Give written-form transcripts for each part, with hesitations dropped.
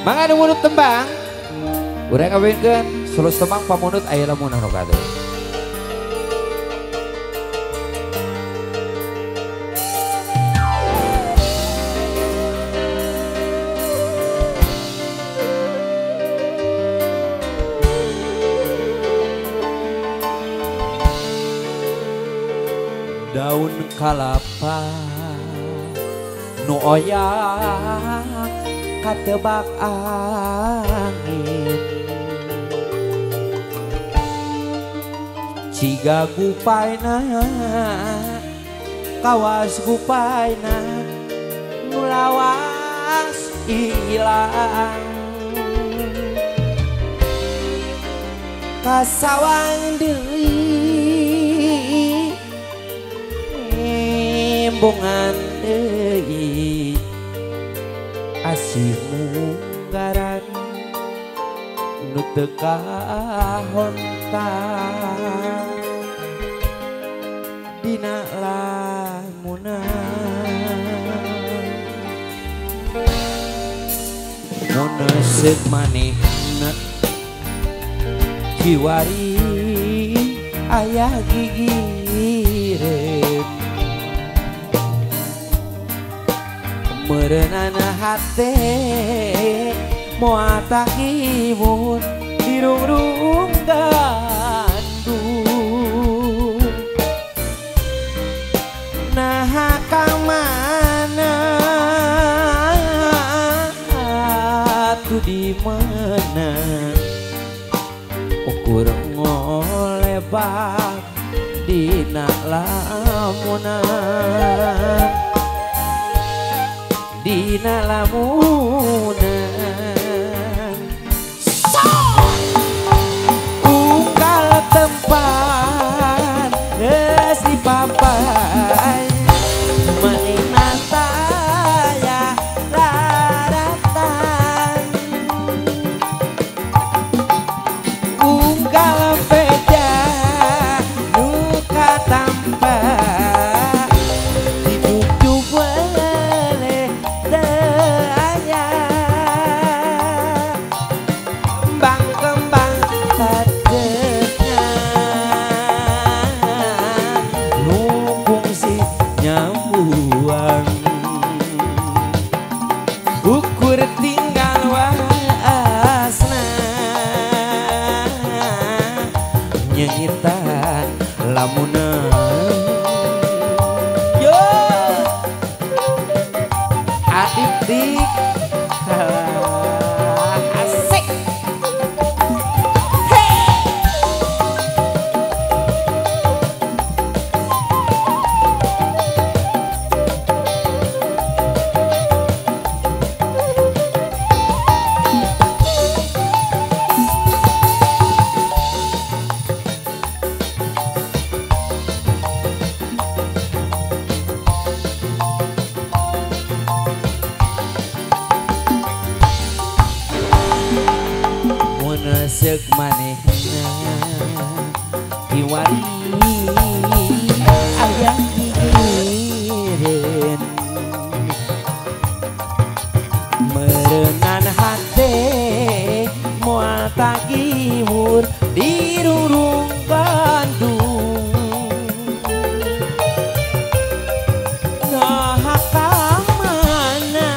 Mangga munut tembang. Urang kawinkeun sulus tembang pamunut aya lamun anu katuh. Daun kalapa nu oyak katebak angin ciga gupayna kawas gupayna nu lawas ilang kasawang deui embongan deui asih munggaran nu teu kahontan dina lamunan mun seuk manehna kiwari aya gigireun merenana hate moal tak hibur dirung-rung gandung nah kamana atuh di mana ukur ngolebak dina lamunan dina lamunan unggal tempat geus dipapai manehna taya raratan unggal beja nu katampa ukur tinggal wasna nyengitan lamunan yo adik-adik asik seuk manehna kiwari aya gigireun meureunan hate moal tagihur dirurung Bandung nah kamana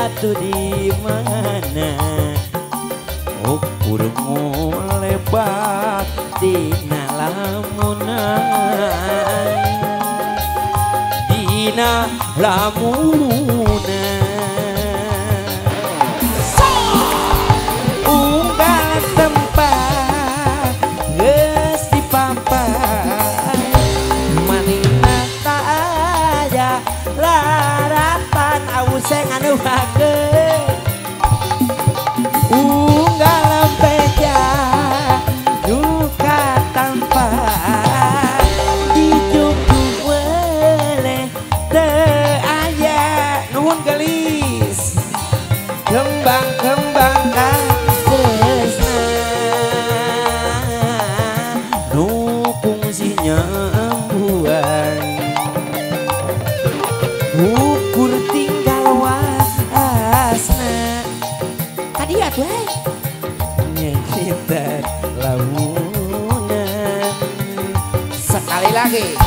atuh di mana ukur ngolebak dina lamunan dina lamunan unggal tempat geus dipapai manehna taya laratan awuse nganuhakeun unggal beja duka tanpa dicukup weleh teu aya nuhun gelis kembang-kembang tresna nu fungsi nyambuan ukur tinggal lagu ae. Nyekitan lamunan. Sekali lagi.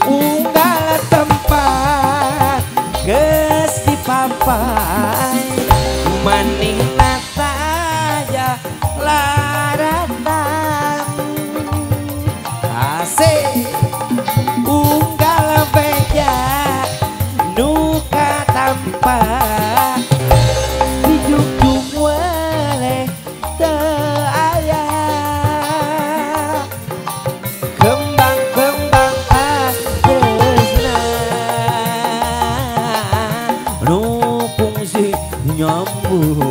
Unggal tempat geus dipampai maning nataja laratan asik unggal beja nuka tanpa dijunjung waleh teu aya kembang-kembang asesna nu fungsi nyambung